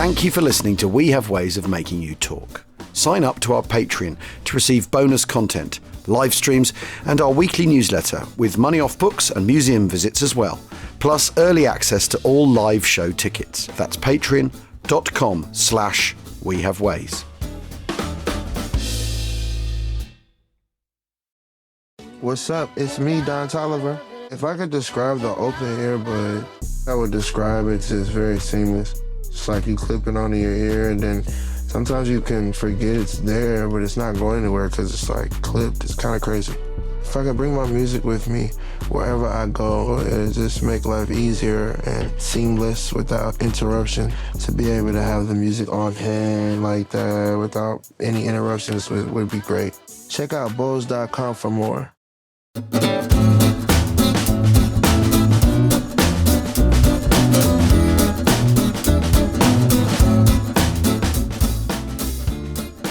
Thank you for listening to We Have Ways of Making You Talk. Sign up to our Patreon to receive bonus content, live streams, and our weekly newsletter with money off books and museum visits as well, plus early access to all live show tickets. That's patreon.com/wehaveways. What's up? It's me, Don Tolliver. If I could describe the open earbud, I would describe it as very seamless. It's like you clip it onto your ear, and then sometimes you can forget it's there, but it's not going anywhere because it's like clipped. It's kind of crazy. If I could bring my music with me wherever I go, it just make life easier and seamless without interruption. To be able to have the music on hand like that without any interruptions would be great. Check out Bose.com for more.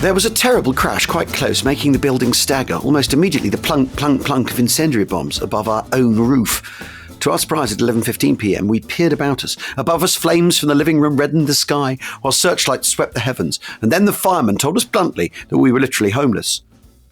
There was a terrible crash quite close, making the building stagger. Almost immediately, the plunk, plunk, plunk of incendiary bombs above our own roof. To our surprise, at 11:15 p.m, we peered about us. Above us, flames from the living room reddened the sky, while searchlights swept the heavens. And then the fireman told us bluntly that we were literally homeless.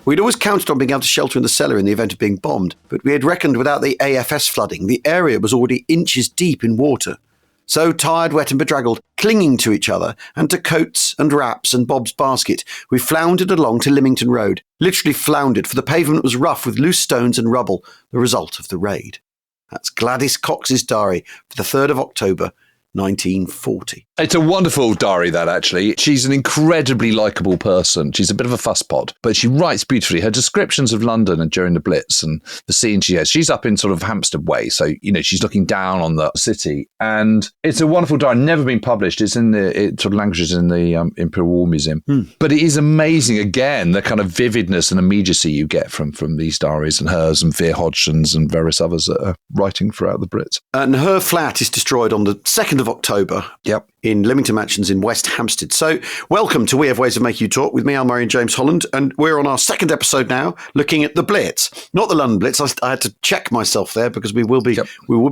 We'd always counted on being able to shelter in the cellar in the event of being bombed, but we had reckoned without the AFS flooding, the area was already inches deep in water. So, tired, wet and bedraggled, clinging to each other and to coats and wraps and Bob's basket, we floundered along to Lymington Road. Literally floundered, for the pavement was rough with loose stones and rubble, the result of the raid. That's Gladys Cox's diary for the 3rd of October, 1940. It's a wonderful diary, that, actually. She's an incredibly likeable person. She's a bit of a fusspot, but she writes beautifully. Her descriptions of London and during the Blitz and the scene she has, she's up in sort of Hampstead Way, so, you know, she's looking down on the city. And it's a wonderful diary, never been published. It's in it sort of languishes in the Imperial War Museum. But it is amazing, again, the kind of vividness and immediacy you get from these diaries, and hers and Veer Hodgson's and various others that are writing throughout the Blitz. And her flat is destroyed on the 2nd of October. Yep. In Lymington Mansions in West Hampstead. So, welcome to We Have Ways of Making You Talk with me, Murray and James Holland, and we're on our 2nd episode now, looking at the Blitz, not the London Blitz. I had to check myself there because we will be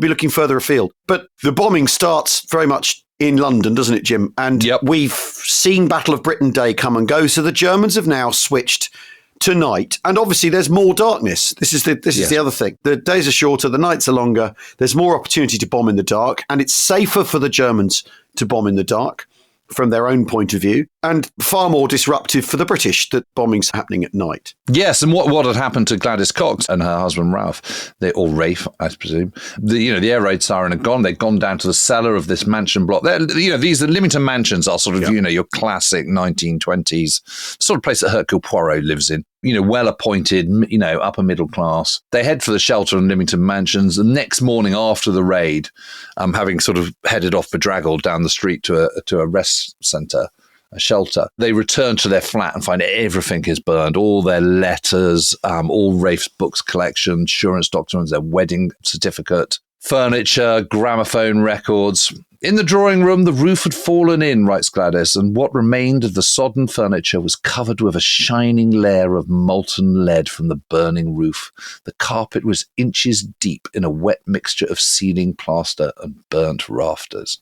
looking further afield. But the bombing starts very much in London, doesn't it, Jim? And we've seen Battle of Britain Day come and go. So the Germans have now switched to night, and obviously there's more darkness. This is the other thing. The days are shorter, the nights are longer. There's more opportunity to bomb in the dark, and it's safer for the Germans to bomb in the dark from their own point of view, and far more disruptive for the British that bombing's happening at night. Yes, and what had happened to Gladys Cox and her husband Ralph, or Rafe, I presume. The air raid siren had gone. They'd gone down to the cellar of this mansion block. These Lymington mansions are sort of your classic 1920s sort of place that Hercule Poirot lives in. Well appointed, upper middle class. They head for the shelter in Lymington Mansions. The next morning after the raid, having sort of headed off bedraggled down the street to a rest centre, a shelter, they return to their flat and find everything is burned. All their letters, all Rafe's books collection, insurance documents, their wedding certificate, furniture, gramophone records. In the drawing room, the roof had fallen in, writes Gladys, and what remained of the sodden furniture was covered with a shining layer of molten lead from the burning roof. The carpet was inches deep in a wet mixture of ceiling plaster and burnt rafters.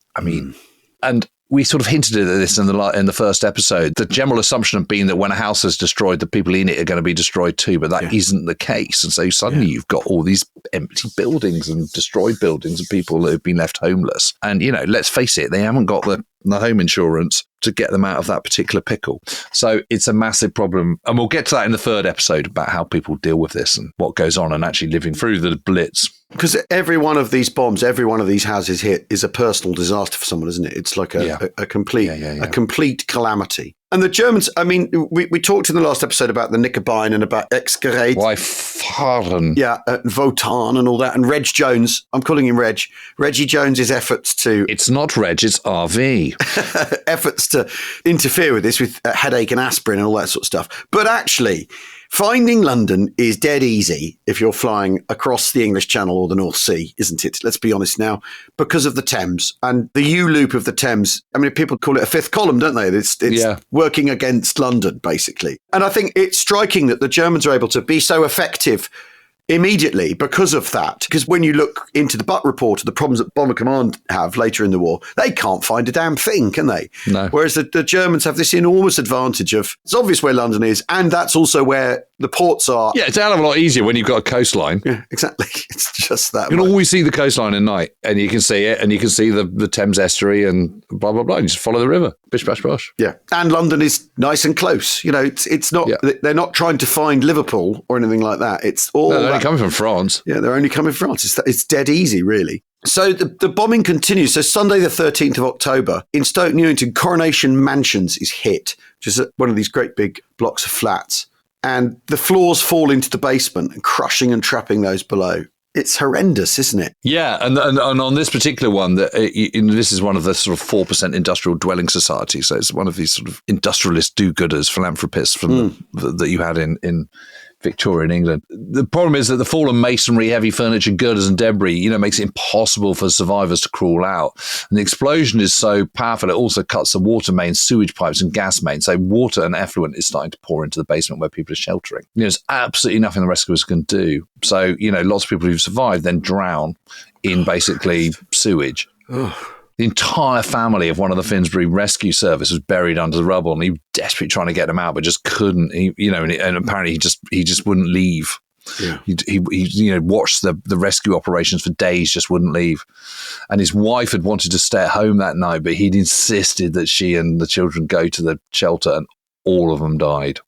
And we sort of hinted at this in the first episode. The general assumption had been that when a house is destroyed, the people in it are going to be destroyed too, but that isn't the case. And so suddenly you've got all these empty buildings and destroyed buildings and people that have been left homeless. And, let's face it, they haven't got the home insurance to get them out of that particular pickle. So it's a massive problem. And we'll get to that in the 3rd episode about how people deal with this and what goes on and actually living through the Blitz. Because every one of these bombs, every one of these houses hit is a personal disaster for someone, isn't it? It's like a complete calamity. And the Germans, we talked in the last episode about the Knickerbein and about Exec. Why, Fahren. Yeah, Wotan and all that. And Reg Jones, I'm calling him Reg. Reggie Jones's efforts to... It's not Reg, it's RV. efforts to interfere with this with headache and aspirin and all that sort of stuff. But actually... finding London is dead easy if you're flying across the English Channel or the North Sea, isn't it? Let's be honest now, because of the Thames and the U-loop of the Thames. People call it a fifth column, don't they? It's working against London, basically. And I think it's striking that the Germans are able to be so effective immediately because of that. Because when you look into the Butt report of the problems that Bomber Command have later in the war, they can't find a damn thing, can they? No. Whereas the Germans have this enormous advantage of, it's obvious where London is, and that's also where the ports are. Yeah, it's a hell of a lot easier when you've got a coastline. Yeah, exactly. It's just that. You can always see the coastline at night, and you can see it, and you can see the Thames estuary and blah, blah, blah. You just follow the river. Bish, bash, bosh. Yeah. And London is nice and close. You know, it's not, they're not trying to find Liverpool or anything like that. It's all. No, they're only coming from France. Yeah, they're only coming from France. It's dead easy, really. So the bombing continues. So Sunday, the 13th of October, in Stoke Newington, Coronation Mansions is hit, which is one of these great big blocks of flats. And the floors fall into the basement and crushing and trapping those below. It's horrendous, isn't it? Yeah, and on this particular one, this is one of the sort of 4% industrial dwelling society. So it's one of these sort of industrialist do-gooders, philanthropists from that you had in Victorian England. The problem is that the fallen masonry, heavy furniture, girders and debris, makes it impossible for survivors to crawl out. And the explosion is so powerful, it also cuts the water mains, sewage pipes and gas mains. So water and effluent is starting to pour into the basement where people are sheltering. There's absolutely nothing the rescuers can do. So, lots of people who've survived then drown in basically sewage. The entire family of one of the Finsbury rescue service was buried under the rubble, and he was desperately trying to get them out, but just couldn't. And apparently he just wouldn't leave. Yeah. He watched the rescue operations for days, just wouldn't leave. And his wife had wanted to stay at home that night, but he'd insisted that she and the children go to the shelter, and all of them died.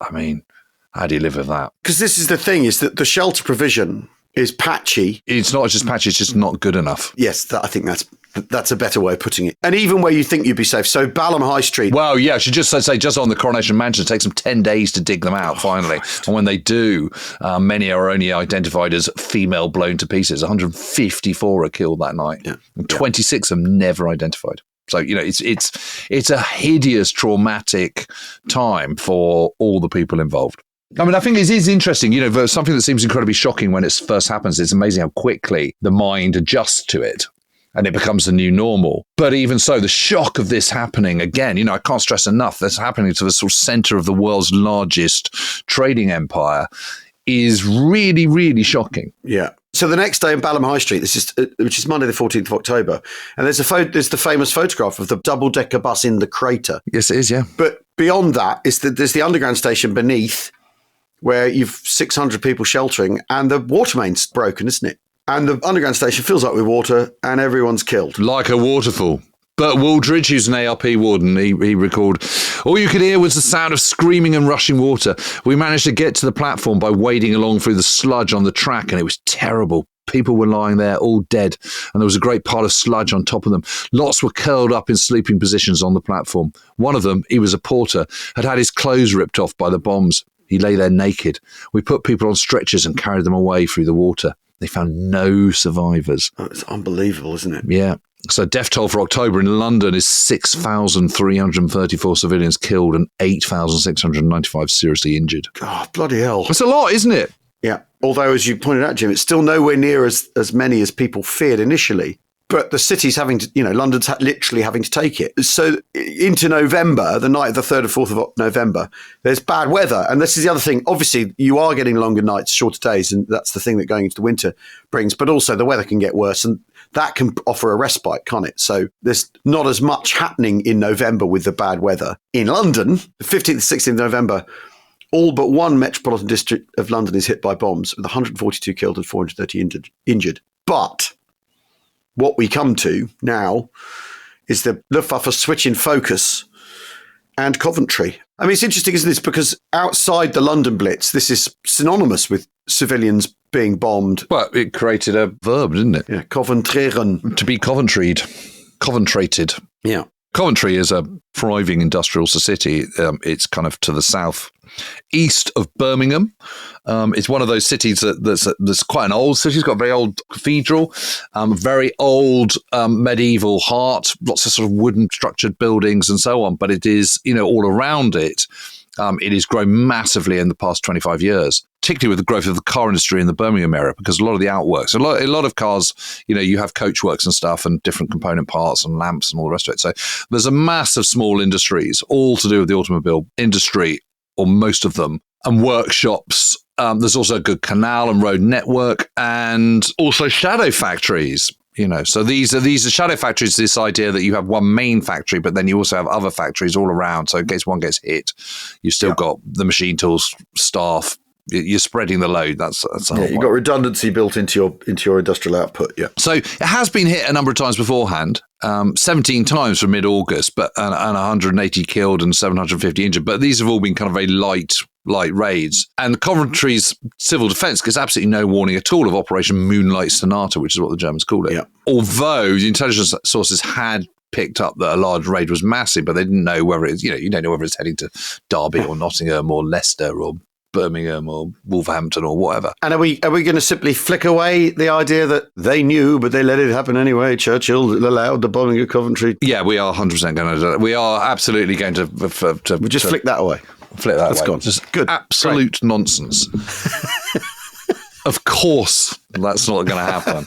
I mean, how do you live with that? Because this is the thing, is that the shelter provision is patchy. It's not just patchy, it's just not good enough. Yes, I think that's a better way of putting it. And even where you think you'd be safe. So Balham High Street. Well, yeah, I should just say, just on the Coronation Mansion, it takes them 10 days to dig them out, finally. And when they do, many are only identified as female blown to pieces. 154 are killed that night. Yeah. And 26 of them never identified. So, it's a hideous, traumatic time for all the people involved. I mean, I think it is interesting, something that seems incredibly shocking when it first happens. It's amazing how quickly the mind adjusts to it and it becomes the new normal. But even so, the shock of this happening again, I can't stress enough, that's happening to the sort of center of the world's largest trading empire is really, really shocking. Yeah. So the next day in Balham High Street, which is Monday the 14th of October, and there's the famous photograph of the double-decker bus in the crater. Yes, it is, yeah. But beyond that, there's the underground station beneath, where you've 600 people sheltering, and the water main's broken, isn't it? And the underground station fills up with water, and everyone's killed. Like a waterfall. But Waldridge, who's an ARP warden, he recalled, all you could hear was the sound of screaming and rushing water. We managed to get to the platform by wading along through the sludge on the track, and it was terrible. People were lying there all dead, and there was a great pile of sludge on top of them. Lots were curled up in sleeping positions on the platform. One of them, he was a porter, had had his clothes ripped off by the bombs. He lay there naked. We put people on stretchers and carried them away through the water. They found no survivors. Oh, it's unbelievable, isn't it? Yeah. So death toll for October in London is 6,334 civilians killed and 8,695 seriously injured. God, bloody hell. That's a lot, isn't it? Yeah. Although, as you pointed out, Jim, it's still nowhere near as many as people feared initially. But the city's having to, London's literally having to take it. So into November, the night of the 3rd and 4th of November, there's bad weather. And this is the other thing. Obviously, you are getting longer nights, shorter days, and that's the thing that going into the winter brings. But also the weather can get worse, and that can offer a respite, can't it? So there's not as much happening in November with the bad weather. In London, the 15th and 16th of November, all but one metropolitan district of London is hit by bombs, with 142 killed and 430 injured. But what we come to now is the Luftwaffe switch in focus and Coventry. I mean, it's interesting, isn't this? Because outside the London Blitz, this is synonymous with civilians being bombed. Well, it created a verb, didn't it? Yeah, Coventrieren. To be Coventryed. Coventrated. Yeah. Coventry is a thriving industrial city. It's kind of to the south east of Birmingham. It's one of those cities that's quite an old city. It's got a very old cathedral, very old medieval heart, lots of sort of wooden structured buildings and so on. But it is, all around it, it has grown massively in the past 25 years, particularly with the growth of the car industry in the Birmingham area, because a lot of the outworks, a lot of cars, you have coachworks and stuff and different component parts and lamps and all the rest of it. So there's a mass of small industries, all to do with the automobile industry, or most of them, and workshops There's also a good canal and road network, and also shadow factories. So these are shadow factories. This idea that you have one main factory, but then you also have other factories all around. So in case one gets hit, you've still got the machine tools staff. You're spreading the load. That's the whole you've got redundancy built into your industrial output. Yeah. So it has been hit a number of times beforehand. 17 times from mid-August, and 180 killed and 750 injured. But these have all been kind of very light raids. And Coventry's civil defence gets absolutely no warning at all of Operation Moonlight Sonata, which is what the Germans called it. Yeah. Although the intelligence sources had picked up that a large raid was massive, but they didn't know whether it's, you don't know whether it's heading to Derby or Nottingham or Leicester or Birmingham or Wolverhampton or whatever. And are we going to simply flick away the idea that they knew, but they let it happen anyway? Churchill allowed the bombing of Coventry. Yeah, we are 100% going to do it. We are absolutely going to we just flick that away. Flip that That's away. Gone. Just good. Absolute nonsense. Of course, that's not going to happen.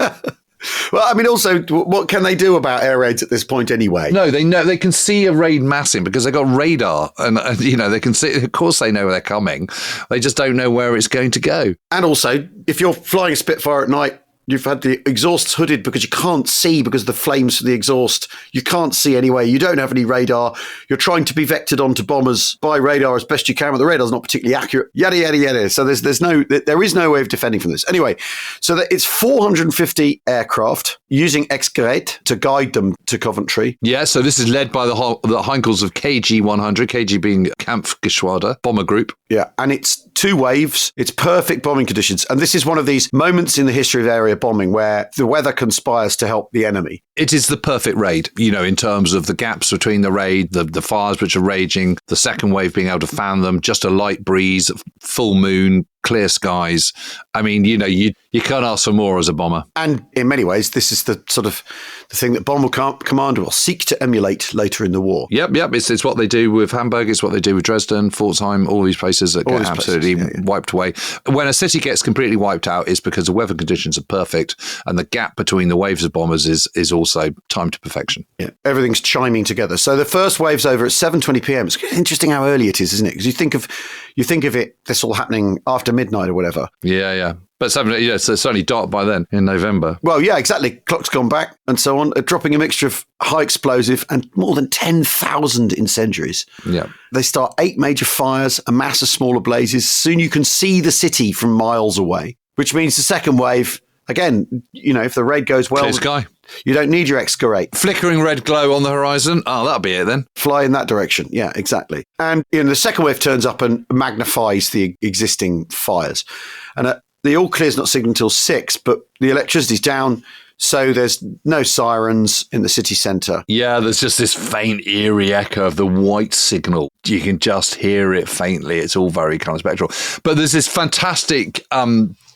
Well, I mean, also, what can they do about air raids at this point anyway? No, they know they can see a raid massing because they've got radar, and they can see. Of course, they know they're coming. They just don't know where it's going to go. And also, if you're flying a Spitfire at night, you've had the exhausts hooded because you can't see because of the flames from the exhaust. You can't see anyway. You don't have any radar. You're trying to be vectored onto bombers by radar as best you can, but the radar's not particularly accurate. Yada, yada, yada. So there is no way of defending from this. Anyway, so that it's 450 aircraft using Exec to guide them to Coventry. Yeah, so this is led by the Heinkels of KG 100, KG being Kampfgeschwader bomber group. Yeah, and it's 2 waves. It's perfect bombing conditions. And this is one of these moments in the history of area bombing where the weather conspires to help the enemy. It is the perfect raid, in terms of the gaps between the raid, the fires which are raging, the second wave being able to fan them, just a light breeze, full moon, clear skies. I mean, you can't ask for more as a bomber. And in many ways, this is the sort of the thing that Bomber Commander will seek to emulate later in the war. Yep. It's what they do with Hamburg. It's what they do with Dresden, Pforzheim, all these places that get absolutely wiped away. When a city gets completely wiped out, it's because the weather conditions are perfect, and the gap between the waves of bombers is also timed to perfection. Yeah, everything's chiming together. So the first wave's over at 7:20 p.m. It's interesting how early it is, isn't it? Because you think of it, this all happening after midnight or whatever. Yeah. But so it's only dark by then in November. Well, yeah, exactly. Clock's gone back and so on, dropping a mixture of high explosive and more than 10,000 incendiaries. Yeah. They start 8 major fires, a mass of smaller blazes. Soon you can see the city from miles away, which means the second wave, again, if the raid goes well, clear sky. You don't need your excavate. Flickering red glow on the horizon. Oh, that'll be it then. Fly in that direction. Yeah, exactly. And the second wave turns up and magnifies the existing fires. And the all clear's not signaled until 6, but the electricity's down, so there's no sirens in the city centre. Yeah, there's just this faint, eerie echo of the white signal. You can just hear it faintly. It's all very kind of spectral. But there's this fantastic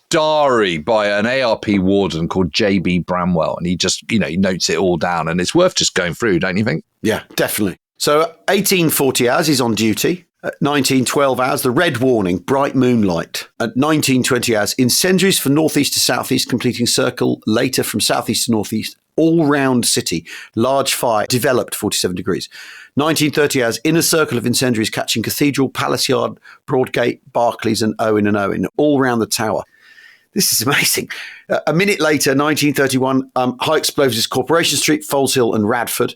diary by an ARP warden called J.B. Bramwell, and he just, he notes it all down, and it's worth just going through, don't you think? Yeah, definitely. So at 18:40 hours, he's on duty. At 19:12 hours, the red warning, bright moonlight. At 19:20 hours, incendiaries from northeast to southeast, completing circle. Later from southeast to northeast, all round city. Large fire developed 47 degrees. 19:30 hours, inner circle of incendiaries catching Cathedral, Palace Yard, Broadgate, Barclays and Owen, all round the tower. This is amazing. A minute later, 1931, high explosives, Corporation Street, Foles Hill and Radford.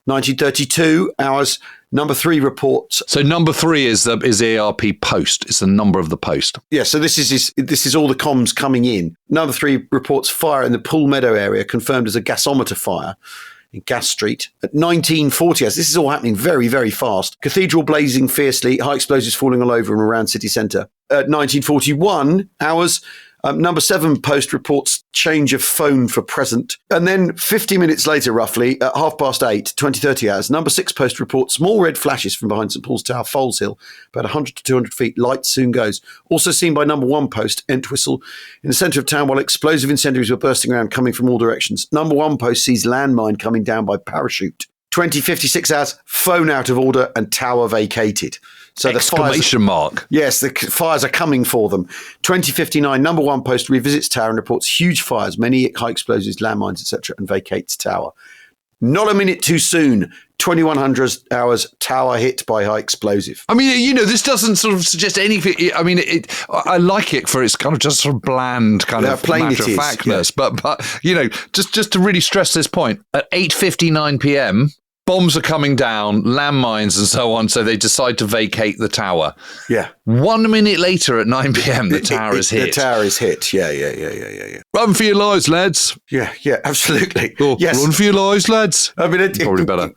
1932 hours, number 3 reports. So number 3 is the ARP post. It's the number of the post. Yeah, so this is all the comms coming in. Number 3 reports fire in the Pool Meadow area, confirmed as a gasometer fire in Gas Street. At 1940 hours, this is all happening very, very fast. Cathedral blazing fiercely, high explosives falling all over and around city centre. At 1941 hours, number 7 post reports change of phone for present. And then 50 minutes later, roughly, at 8:30, 20:30 hours, number 6 post reports small red flashes from behind St Paul's Tower, Foles Hill, about 100 to 200 feet. Light soon goes. Also seen by number 1 post, Entwistle, in the centre of town while explosive incendiaries were bursting around, coming from all directions. Number 1 post sees landmine coming down by parachute. 20:56 hours, phone out of order and tower vacated. So exclamation mark. Yes, the fires are coming for them. 20:59, number 1 post revisits tower and reports huge fires, many high explosives, landmines, etc., and vacates tower. Not a minute too soon. 2100 hours, tower hit by high explosive. I mean, this doesn't sort of suggest anything. I mean, I like it for its kind of just sort of bland kind of matter-of-factness. Yeah. But just to really stress this point, at 8:59 p.m., bombs are coming down, landmines and so on, so they decide to vacate the tower. Yeah. 1 minute later at 9 p.m, the tower is hit. The tower is hit, yeah. Run for your lives, lads. Yeah, absolutely. Yes. Run for your lives, lads. I mean, probably better.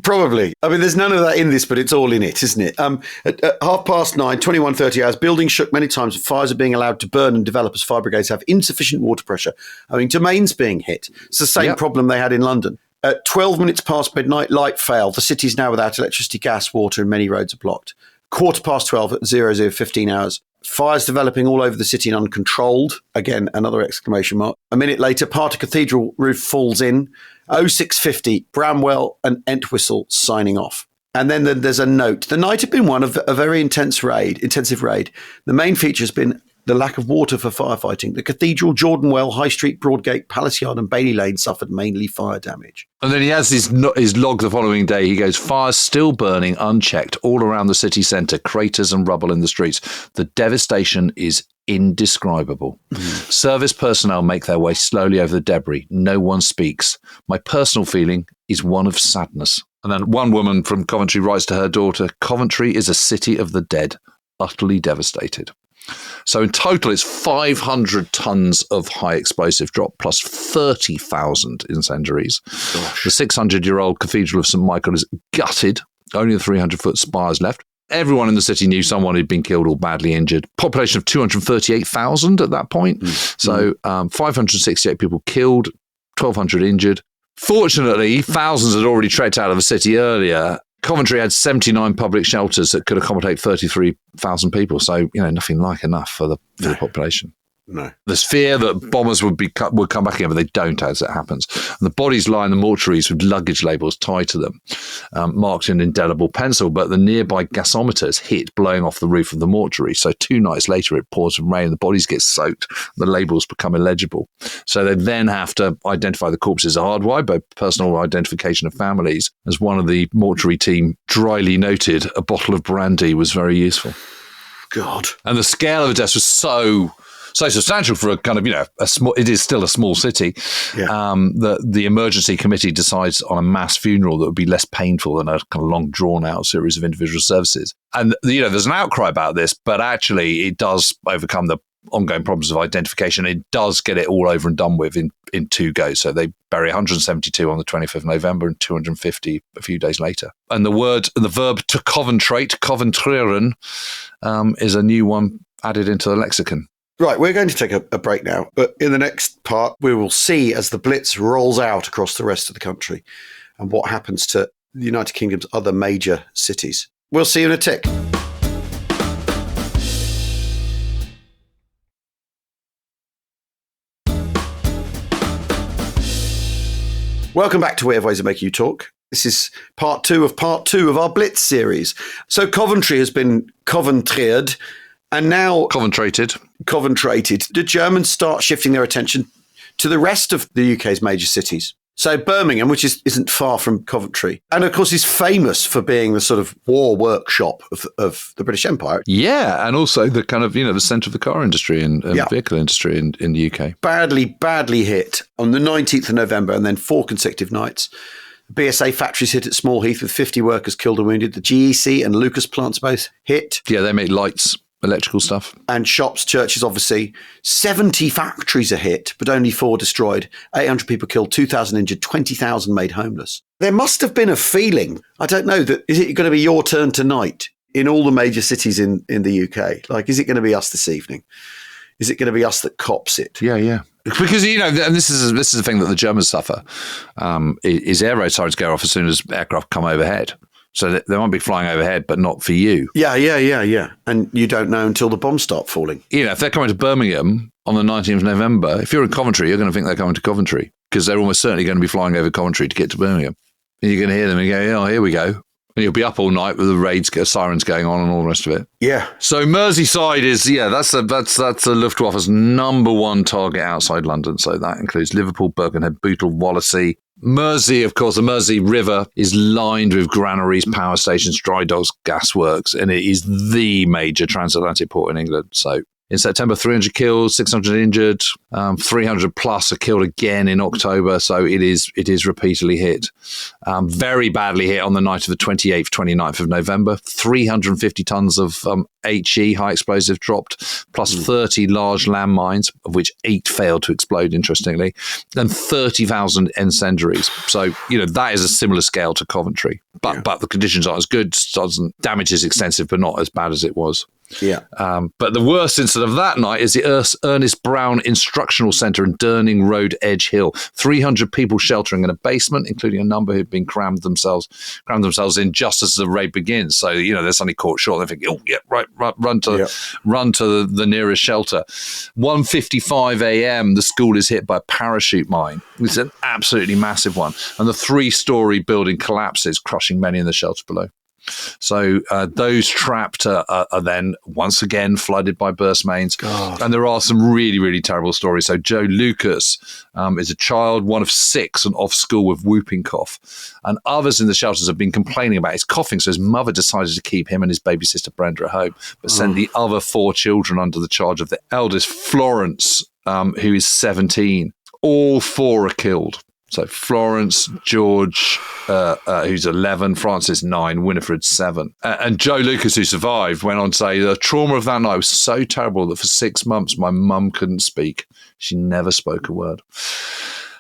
Probably. I mean, there's none of that in this, but it's all in it, isn't it? At 9:30, 21:30 hours, buildings shook many times, and fires are being allowed to burn and develop as fire brigades have insufficient water pressure. I mean, domains being hit. It's the same problem they had in London. At 12 minutes past midnight, light failed. The city is now without electricity, gas, water, and many roads are blocked. 12:15 at 00:15 hours. Fires developing all over the city and uncontrolled. Again, another exclamation mark. A minute later, part of cathedral roof falls in. 06:50, Bramwell and Entwistle signing off. And then there's a note. The night had been one of a very intensive raid. The main feature has been the lack of water for firefighting. The Cathedral, Jordanwell, High Street, Broadgate, Palace Yard and Bailey Lane suffered mainly fire damage. And then he has his log the following day. He goes, fires still burning unchecked all around the city centre, craters and rubble in the streets. The devastation is indescribable. Service personnel make their way slowly over the debris. No one speaks. My personal feeling is one of sadness. And then one woman from Coventry writes to her daughter, Coventry is a city of the dead, utterly devastated. So in total, it's 500 tons of high explosive drop plus 30,000 incendiaries. Gosh. The 600-year-old Cathedral of St. Michael is gutted. Only the 300-foot spires left. Everyone in the city knew someone who'd been killed or badly injured. Population of 238,000 at that point. So 568 people killed, 1,200 injured. Fortunately, thousands had already trekked out of the city earlier. Coventry had 79 public shelters that could accommodate 33,000 people. So, nothing like enough for the population. No. There's fear that bombers would come back again, but they don't as it happens. And the bodies lie in the mortuaries with luggage labels tied to them, marked in indelible pencil, but the nearby gasometers hit, blowing off the roof of the mortuary. So 2 nights later, it pours and rain, the bodies get soaked, the labels become illegible. So they then have to identify the corpses a hard way by personal identification of families. As one of the mortuary team dryly noted, a bottle of brandy was very useful. God. And the scale of the deaths was so substantial for a kind of, it is still a small city. Yeah. The emergency committee decides on a mass funeral that would be less painful than a kind of long drawn out series of individual services. And, there's an outcry about this, but actually it does overcome the ongoing problems of identification. It does get it all over and done with in 2 goes. So they bury 172 on the 25th of November and 250 a few days later. And the verb to coventrate, coventrieren, is a new one added into the lexicon. Right, we're going to take a break now, but in the next part, we will see as the Blitz rolls out across the rest of the country and what happens to the United Kingdom's other major cities. We'll see you in a tick. Welcome back to We Have Ways of Making You Talk. This is part two of our Blitz series. So Coventry has been Coventryed, and now Coventryed. The Germans start shifting their attention to the rest of the UK's major cities. So Birmingham, which isn't far from Coventry, and of course is famous for being the sort of war workshop of the British Empire. Yeah, and also the kind of, the centre of the car industry and vehicle industry in the UK. Badly hit on the 19th of November and then 4 consecutive nights. The BSA factories hit at Small Heath with 50 workers killed and wounded. The GEC and Lucas plants both hit. Yeah, they make lights. Electrical stuff. And shops, churches, obviously. 70 factories are hit, but only 4 destroyed. 800 people killed, 2,000 injured, 20,000 made homeless. There must have been a feeling, I don't know, that is it going to be your turn tonight in all the major cities in the UK? Like, is it going to be us this evening? Is it going to be us that cops it? Yeah. Because, and this is the thing that the Germans suffer, is air raid sirens go off as soon as aircraft come overhead. So they might be flying overhead, but not for you. Yeah. And you don't know until the bombs start falling. If they're coming to Birmingham on the 19th of November, if you're in Coventry, you're going to think they're coming to Coventry because they're almost certainly going to be flying over Coventry to get to Birmingham. And you're going to hear them and go, oh, here we go. And you'll be up all night with the sirens going on and all the rest of it. Yeah. So Merseyside is, that's the Luftwaffe's number one target outside London. So that includes Liverpool, Birkenhead, Bootle, Wallasey. Mersey, of course, the Mersey River is lined with granaries, power stations, dry docks, gasworks, and it is the major transatlantic port in England. So in September, 300 killed, 600 injured, 300 plus are killed again in October. So it is repeatedly hit. Very badly hit on the night of the 28th, 29th of November. 350 tons of HE, high explosive, dropped, plus 30 large landmines, of which 8 failed to explode, interestingly, and 30,000 incendiaries. So, that is a similar scale to Coventry. But the conditions aren't as good. Damage is extensive, but not as bad as it was. Yeah. But the worst incident of that night is the Ernest Brown Instructional Centre in Durning Road, Edge Hill. 300 people sheltering in a basement, including a number who've been crammed themselves in just as the raid begins. So, they're suddenly caught short. They think, oh, yeah, right, run to the nearest shelter. 1:55 a.m., the school is hit by a parachute mine. It's an absolutely massive one. And the 3-story building collapses, crushing many in the shelter below. So those trapped are then once again flooded by burst mains. God. And there are some really, really terrible stories. So Joe Lucas is a child, one of 6, and off school with whooping cough. And others in the shelters have been complaining about his coughing. So his mother decided to keep him and his baby sister Brenda at home, but send the other 4 children under the charge of the eldest, Florence, who is 17. All 4 are killed. So Florence, George, who's 11, Francis 9, Winifred 7. And Joe Lucas, who survived, went on to say, the trauma of that night was so terrible that for 6 months my mum couldn't speak. She never spoke a word.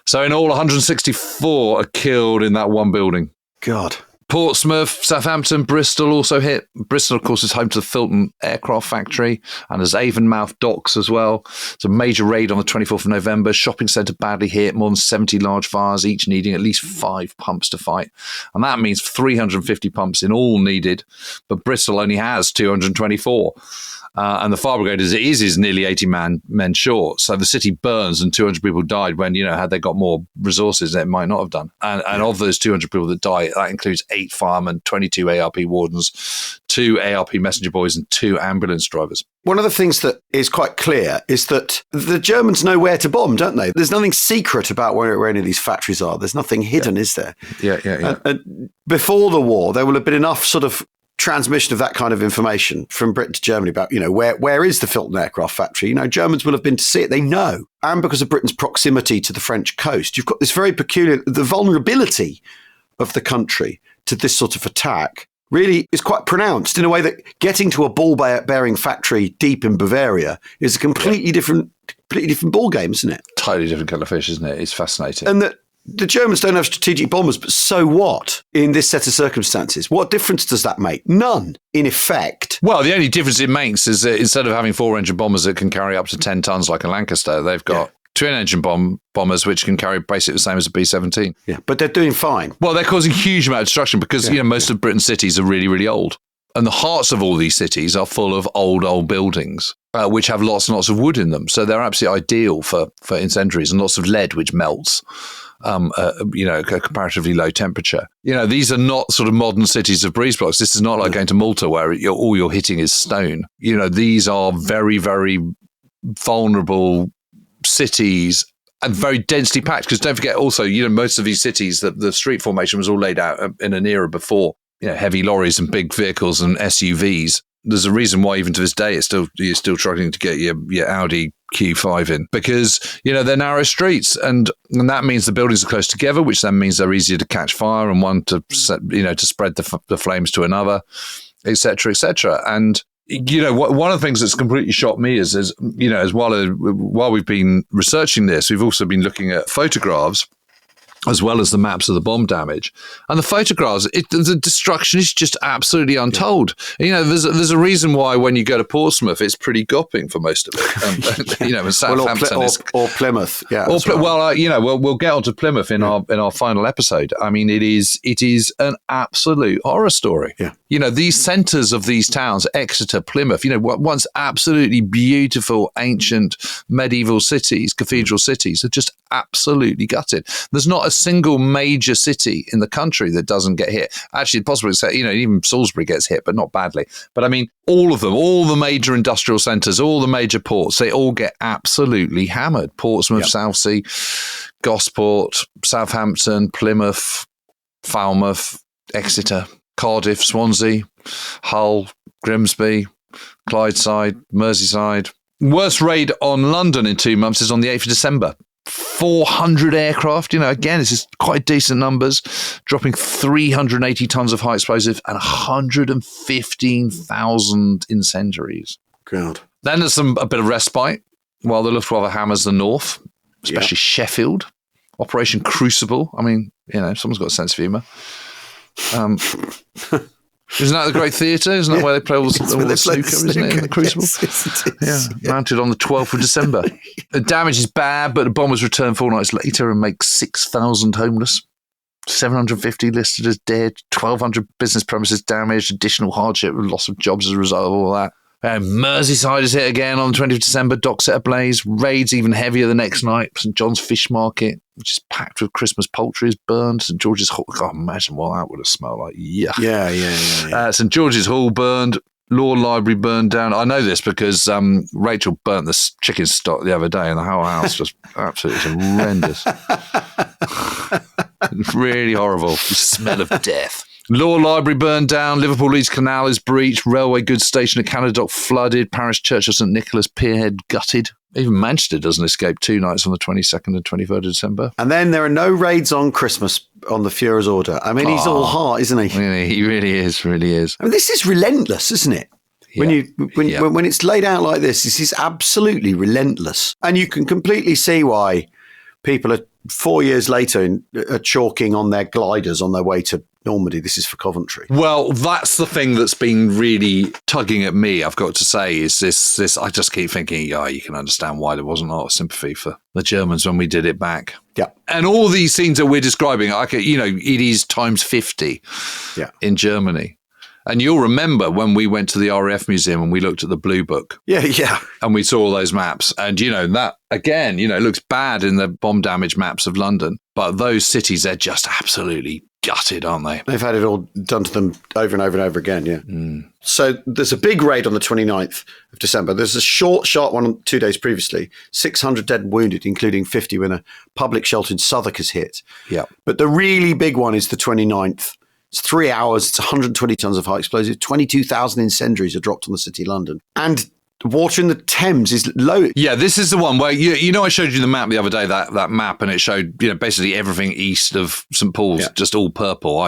So in all, 164 are killed in that one building. God. Portsmouth, Southampton, Bristol also hit. Bristol, of course, is home to the Filton Aircraft Factory and there's Avonmouth Docks as well. It's a major raid on the 24th of November. Shopping centre badly hit, more than 70 large fires, each needing at least 5 pumps to fight. And that means 350 pumps in all needed, but Bristol only has 224. And the fire brigade, as it is nearly 80 men short. So the city burns and 200 people died when, had they got more resources, it might not have done. And of those 200 people that die, that includes 8 firemen, 22 ARP wardens, 2 ARP messenger boys, and 2 ambulance drivers. One of the things that is quite clear is that the Germans know where to bomb, don't they? There's nothing secret about where any of these factories are. There's nothing hidden, is there? Yeah. And before the war, there will have been enough sort of transmission of that kind of information from Britain to Germany about, where is the Filton Aircraft Factory? Germans will have been to see it. They know. And because of Britain's proximity to the French coast, you've got this very peculiar, the vulnerability of the country to this sort of attack really is quite pronounced in a way that getting to a ball-bearing factory deep in Bavaria is a completely different ballgame, isn't it? Totally different kettle of fish, isn't it? It's fascinating. And that the Germans don't have strategic bombers, but so what in this set of circumstances? What difference does that make? None, in effect. Well, the only difference it makes is that instead of having 4-engine bombers that can carry up to 10 tons like a Lancaster, they've got twin-engine bombers which can carry basically the same as a B-17. Yeah, but they're doing fine. Well, they're causing a huge amount of destruction because most of Britain's cities are really, really old. And the hearts of all these cities are full of old buildings, which have lots and lots of wood in them. So they're absolutely ideal for incendiaries, and lots of lead, which melts. A comparatively low temperature. These are not sort of modern cities of breeze blocks. This is not like going to Malta where all you're hitting is stone. These are very, very vulnerable cities and very densely packed. Because don't forget also, most of these cities, the street formation was all laid out in an era before, heavy lorries and big vehicles and SUVs. There's a reason why even to this day you're still struggling to get your Audi Q5 in because, they're narrow streets and that means the buildings are close together, which then means they're easier to catch fire and one to spread the flames to another, et cetera, et cetera. And, one of the things that's completely shocked me is while we've been researching this, we've also been looking at photographs as well as the maps of the bomb damage. And the photographs, the destruction is just absolutely untold. There's a reason why when you go to Portsmouth, it's pretty gopping for most of it. And Southampton or Plymouth. Yeah. We'll get on to Plymouth in our final episode. I mean, it is an absolute horror story. Yeah. These centres of these towns, Exeter, Plymouth, once absolutely beautiful, ancient, medieval cities, cathedral cities, are just absolutely gutted. There's not a a single major city in the country that doesn't get hit. Actually, possibly, even Salisbury gets hit, but not badly. But I mean, all of them, all the major industrial centres, all the major ports, they all get absolutely hammered. Portsmouth, Southsea, Gosport, Southampton, Plymouth, Falmouth, Exeter, Cardiff, Swansea, Hull, Grimsby, Clydeside, Merseyside. Worst raid on London in 2 months is on the 8th of December. 400 aircraft, again, this is quite decent numbers, dropping 380 tons of high explosive and 115,000 incendiaries. God. Then there's a bit of respite while the Luftwaffe hammers the north, especially Sheffield. Operation Crucible. I mean, someone's got a sense of humour. Isn't that the great theatre? Isn't that where they play all the snooker, isn't it, in the Crucible? Yes, mounted on the 12th of December. The damage is bad, but the bomb was returned 4 nights later and makes 6,000 homeless, 750 listed as dead, 1,200 business premises damaged, additional hardship and loss of jobs as a result of all that. Merseyside is hit again on the 20th of December, docks set ablaze, raids even heavier the next night. St John's Fish Market, which is packed with Christmas poultry, is burned. St George's Hall, I can't imagine what that would have smelled like. Yuck. Yeah. St George's Hall burned, Law Library burned down. I know this because Rachel burnt the chicken stock the other day and the whole house was absolutely horrendous. Really horrible. The smell of death. Law Library burned down, Liverpool Leeds Canal is breached, railway goods station at Canada Dock flooded, Parish Church of St Nicholas Pierhead gutted. Even Manchester doesn't escape 2 nights on the 22nd and 23rd of December. And then there are no raids on Christmas on the Führer's order. I mean, he's all heart, isn't he? He really is. I mean, this is relentless, isn't it? Yeah. When it's laid out like this is absolutely relentless. And you can completely see why people are 4 years later are chalking on their gliders on their way to Normandy. This is for Coventry. Well, that's the thing that's been really tugging at me, I've got to say, is this I just keep thinking, you can understand why there wasn't a lot of sympathy for the Germans when we did it back. Yeah. And all these scenes that we're describing, it is times 50 in Germany. And you'll remember when we went to the RAF Museum and we looked at the Blue Book. Yeah. And we saw all those maps. And, that, again, looks bad in the bomb damage maps of London. But those cities, they're just absolutely gutted, aren't they? They've had it all done to them over and over and over again, yeah. Mm. So there's a big raid on the 29th of December. There's a short, sharp one 2 days previously. 600 dead and wounded, including 50 when a public shelter in Southwark is hit. Yeah. But the really big one is the 29th. It's 3 hours. It's 120 tons of high explosive. 22,000 incendiaries are dropped on the City of London. And water in the Thames is low. Yeah, this is the one where, I showed you the map the other day, that map, and it showed, basically everything east of St Paul's, just all purple,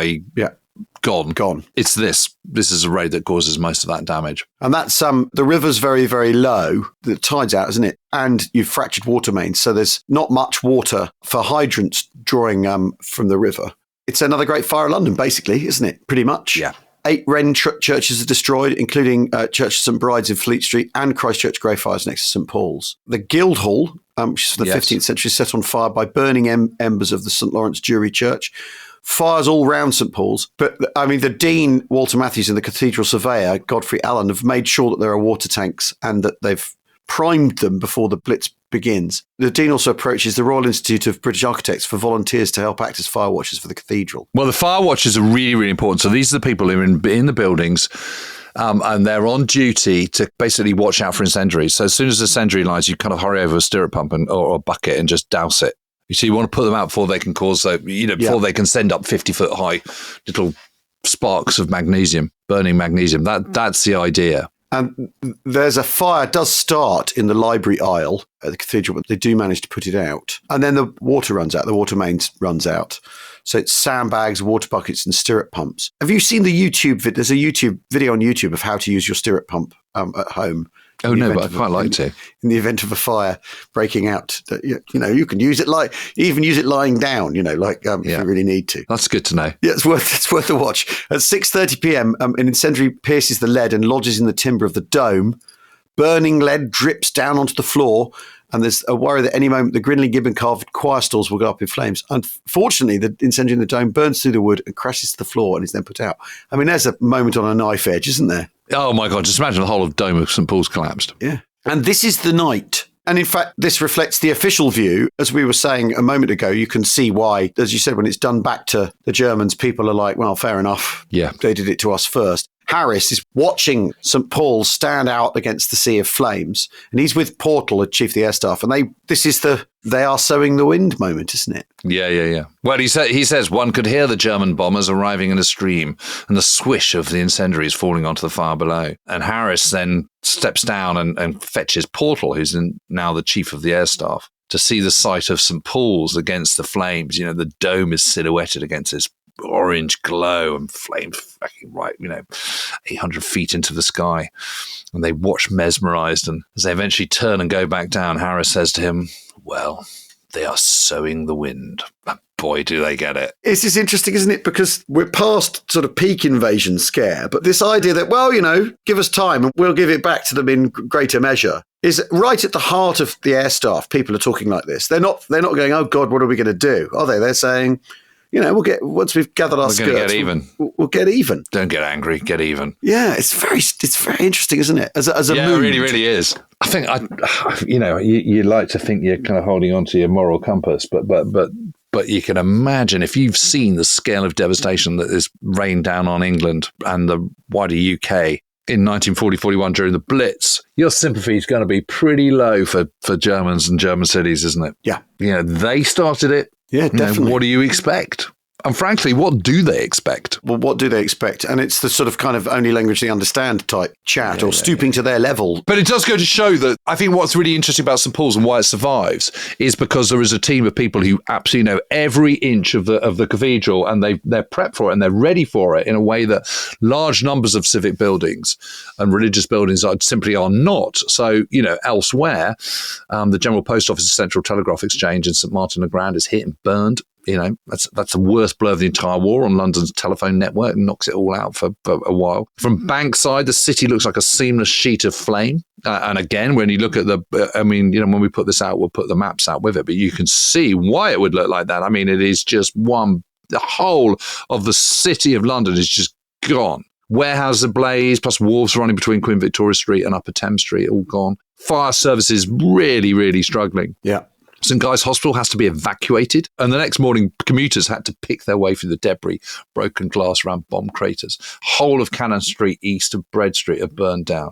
gone. It's this. This is a raid that causes most of that damage. And that's, the river's very, very low. The tide's out, isn't it? And you've fractured water mains. So there's not much water for hydrants drawing from the river. It's another great fire of London, basically, isn't it? Pretty much. Yeah. 8 Wren churches are destroyed, including Church of St Bride's in Fleet Street and Christchurch Greyfriars next to St Paul's. The Guildhall, which is from the 15th century, set on fire by burning embers of the St Lawrence Jewry Church. Fires all round St Paul's. But, the Dean, Walter Matthews, and the Cathedral Surveyor, Godfrey Allen, have made sure that there are water tanks and that they've primed them before the Blitz begins. The Dean also approaches the Royal Institute of British Architects for volunteers to help act as fire watchers for the cathedral. Well, the fire watchers are really, really important. So these are the people who are in the buildings and they're on duty to basically watch out for incendiaries. So as soon as the incendiary lights, you kind of hurry over a stirrup pump or a bucket and just douse it. So you want to put them out before they can before they can send up 50-foot high little sparks of magnesium, burning magnesium. That's the idea. And there's a fire does start in the library aisle at the cathedral, but they do manage to put it out. And then the water runs out. The water main runs out. So it's sandbags, water buckets, and stirrup pumps. Have you seen the YouTube? There's a YouTube video on YouTube of how to use your stirrup pump at home. Oh, no, but I'd quite like to. In the event of a fire breaking out, you can use it even use it lying down, if you really need to. That's good to know. Yeah, it's worth a watch. At 6:30 p.m., an incendiary pierces the lead and lodges in the timber of the dome. Burning lead drips down onto the floor, and there's a worry that any moment the Grinling Gibbon carved choir stalls will go up in flames. Unfortunately, the incendiary in the dome burns through the wood and crashes to the floor and is then put out. There's a moment on a knife edge, isn't there? Oh, my God. Just imagine the whole of Dome of St Paul's collapsed. Yeah. And this is the night And in fact, this reflects the official view. As we were saying a moment ago, you can see why, as you said, when it's done back to the Germans, people are like, well, fair enough. Yeah. They did it to us first. Harris is watching St. Paul's stand out against the sea of flames, and he's with Portal, the chief of the air staff, and they are sowing the wind moment, isn't it? Yeah. Well, he says one could hear the German bombers arriving in a stream and the swish of the incendiaries falling onto the fire below. And Harris then steps down and fetches Portal, who's now the chief of the air staff, to see the sight of St. Paul's against the flames. You know, the dome is silhouetted against this orange glow and flames fucking right, 800 feet into the sky. And they watch mesmerized, and as they eventually turn and go back down, Harris says to him, well, they are sowing the wind. And boy, do they get it. This is interesting, isn't it? Because we're past sort of peak invasion scare, but this idea that, well, give us time and we'll give it back to them in greater measure is right at the heart of the air staff. People are talking like this. They're not going, oh God, what are we going to do? Are they? They're saying, once we've gathered our skirts, get even. We'll get even. Don't get angry, get even. Yeah, it's very interesting, isn't it? As a yeah, mood. it really is. I think you like to think you're kind of holding on to your moral compass, but you can imagine if you've seen the scale of devastation that has rained down on England and the wider UK in 1940-41 during the Blitz, your sympathy is going to be pretty low for Germans and German cities, isn't it? Yeah. They started it. Yeah, definitely. What do you expect? And frankly, what do they expect? Well, what do they expect? And it's the sort of kind of only language they understand type chat or stooping to their level. But it does go to show that I think what's really interesting about St. Paul's and why it survives is because there is a team of people who absolutely know every inch of the cathedral, and they're prepped for it and they're ready for it in a way that large numbers of civic buildings and religious buildings simply are not. So, elsewhere, the General Post Office, Central Telegraph Exchange in St. Martin-le-Grand is hit and burned. That's the worst blow of the entire war on London's telephone network and knocks it all out for a while. From Bankside, the city looks like a seamless sheet of flame. And again, when you look at when we put this out, we'll put the maps out with it, but you can see why it would look like that. I mean, it is just the whole of the city of London is just gone. Warehouses ablaze, plus wharves running between Queen Victoria Street and Upper Thames Street, all gone. Fire services really, really struggling. Yeah. St. Guy's Hospital has to be evacuated, and the next morning commuters had to pick their way through the debris, broken glass around bomb craters. Whole of Cannon Street east of Bread Street are burned down.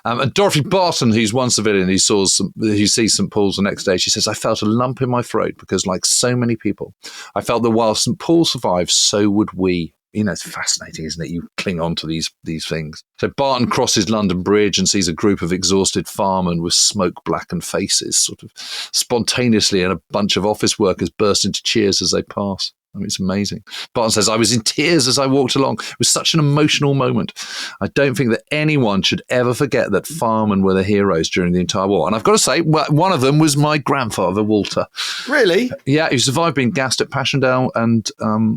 And Dorothy Barton, who's one civilian who sees St. Paul's the next day, she says, I felt a lump in my throat because, like so many people, I felt that while St. Paul survives, so would we. It's fascinating, isn't it? You cling on to these things. So Barton crosses London Bridge and sees a group of exhausted firemen with smoke-blackened faces, sort of spontaneously, and a bunch of office workers burst into cheers as they pass. I mean, it's amazing. Barton says, I was in tears as I walked along. It was such an emotional moment. I don't think that anyone should ever forget that firemen were the heroes during the entire war. And I've got to say, one of them was my grandfather, Walter. Really? Yeah, he survived being gassed at Passchendaele and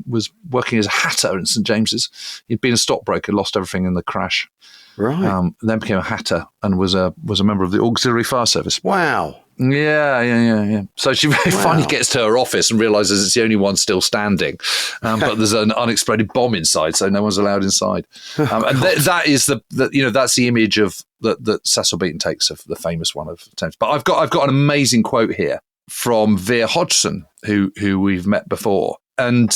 was working as a hatter in St. James's. He'd been a stockbroker, lost everything in the crash. Right. Then became a hatter and was a member of the Auxiliary Fire Service. Wow. Yeah. So she finally gets to her office and realises it's the only one still standing. But there's an unexploded bomb inside, so no one's allowed inside. And that is that's the image of that Cecil Beaton takes of the famous one of Thames. But I've got an amazing quote here from Vera Hodgson, who we've met before. And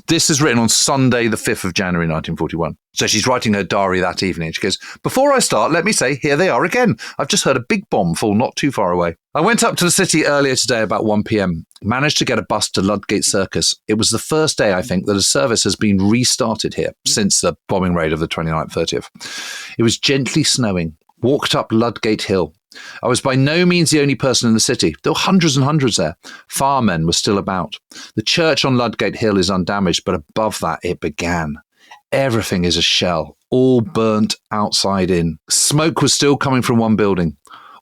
this is written on Sunday, the 5th of January, 1941. So she's writing her diary that evening. She goes, before I start, let me say, here they are again. I've just heard a big bomb fall not too far away. I went up to the city earlier today about 1 p.m, managed to get a bus to Ludgate Circus. It was the first day, I think, that a service has been restarted here since the bombing raid of the 29th, 30th. It was gently snowing. Walked up Ludgate Hill. I was by no means the only person in the city. There were hundreds and hundreds there. Firemen were still about. The church on Ludgate Hill is undamaged, but above that it began. Everything is a shell, all burnt outside in. Smoke was still coming from one building.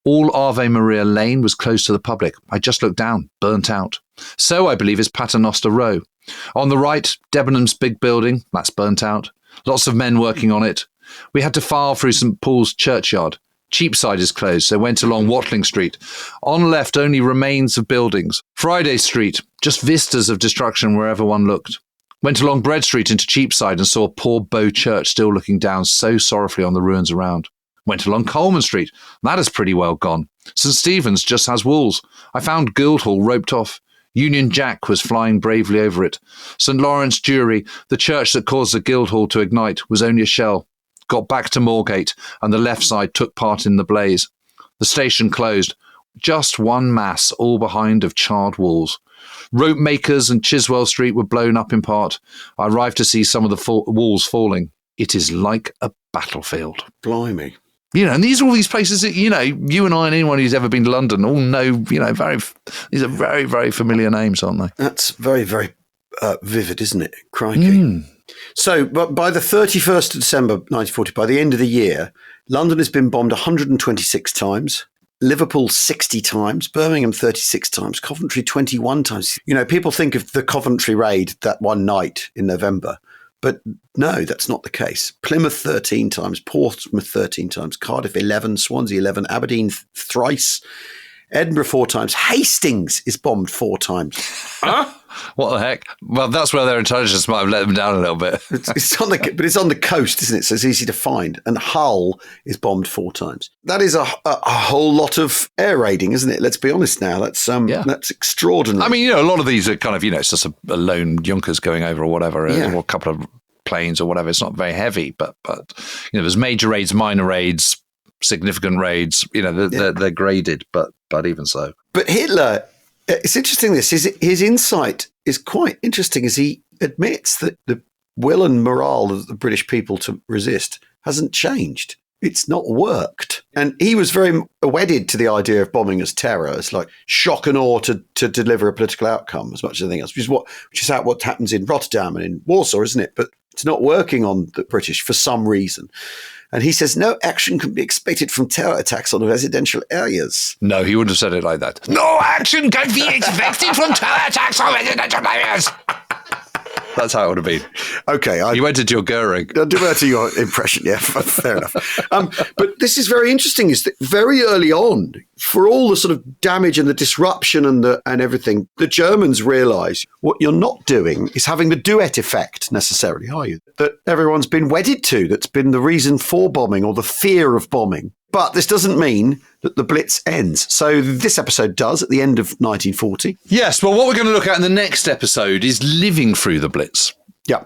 All Ave Maria Lane was closed to the public. I just looked down, burnt out. So I believe is Paternoster Row. On the right, Debenham's big building, that's burnt out. Lots of men working on it. We had to file through St. Paul's churchyard. Cheapside is closed, so went along Watling Street. On left, only remains of buildings. Friday Street, just vistas of destruction wherever one looked. Went along Bread Street into Cheapside and saw poor Bow Church still looking down so sorrowfully on the ruins around. Went along Coleman Street. That is pretty well gone. St. Stephen's just has walls. I found Guildhall roped off. Union Jack was flying bravely over it. St. Lawrence Jury, the church that caused the Guildhall to ignite, was only a shell. Got back to Moorgate, and the left side took part in the blaze. The station closed. Just one mass, all behind of charred walls. Rope makers and Chiswell Street were blown up in part. I arrived to see some of the walls falling. It is like a battlefield. Blimey. And these are all these places that, you and I and anyone who's ever been to London all know, these are very, very familiar names, aren't they? That's very, very vivid, isn't it? Crikey. So, but by the 31st of December 1940, by the end of the year, London has been bombed 126 times, Liverpool 60 times, Birmingham 36 times, Coventry 21 times. People think of the Coventry raid that one night in November, but no, that's not the case. Plymouth 13 times, Portsmouth 13 times, Cardiff 11, Swansea 11, Aberdeen thrice, Edinburgh 4 times, Hastings is bombed 4 times. Huh? What the heck? Well, that's where their intelligence might have let them down a little bit. It's on the coast, isn't it? So it's easy to find. And Hull is bombed 4 times. That is a whole lot of air raiding, isn't it? Let's be honest now. That's extraordinary. I mean, a lot of these are kind of, it's just a lone Junkers going over or whatever, or a couple of planes or whatever. It's not very heavy, but there's major raids, minor raids, significant raids. They're graded, but even so. But Hitler. It's interesting, his insight is quite interesting as he admits that the will and morale of the British people to resist hasn't changed. It's not worked. And he was very wedded to the idea of bombing as terror, as like shock and awe to deliver a political outcome as much as anything else, which is what happens in Rotterdam and in Warsaw, isn't it? But it's not working on the British for some reason. And he says no action can be expected from terror attacks on residential areas. No, he wouldn't have said it like that. No action can be expected from terror attacks on residential areas. That's how it would have been. Okay. You went into your Goering. I'll defer to your impression, yeah, fair enough. But this is very interesting, is that very early on, for all the sort of damage and the disruption and everything, the Germans realise what you're not doing is having the duet effect necessarily, are you? That everyone's been wedded to, that's been the reason for bombing or the fear of bombing. But this doesn't mean that the Blitz ends. So this episode does at the end of 1940. Yes, well, what we're going to look at in the next episode is living through the Blitz. Yeah.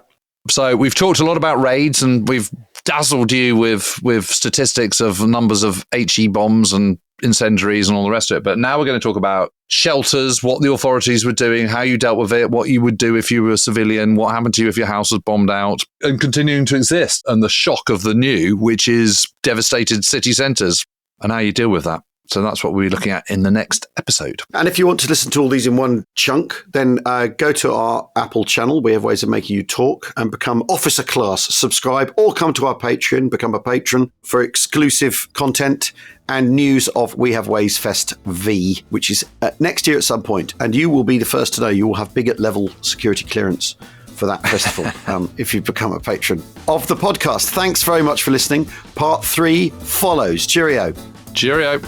So we've talked a lot about raids and we've dazzled you with statistics of numbers of HE bombs and incendiaries and all the rest of it. But now we're going to talk about shelters, what the authorities were doing, how you dealt with it, what you would do if you were a civilian, what happened to you if your house was bombed out, and continuing to exist, and the shock of the new, which is devastated city centres, and how you deal with that. So that's what we'll be looking at in the next episode. And if you want to listen to all these in one chunk, then go to our Apple channel. We have ways of making you talk and become officer class. Subscribe or come to our Patreon, become a patron for exclusive content and news of We Have Ways Fest V, which is next year at some point. And you will be the first to know. You will have bigot level security clearance for that festival if you become a patron of the podcast. Thanks very much for listening. Part 3 follows. Cheerio. Cheerio.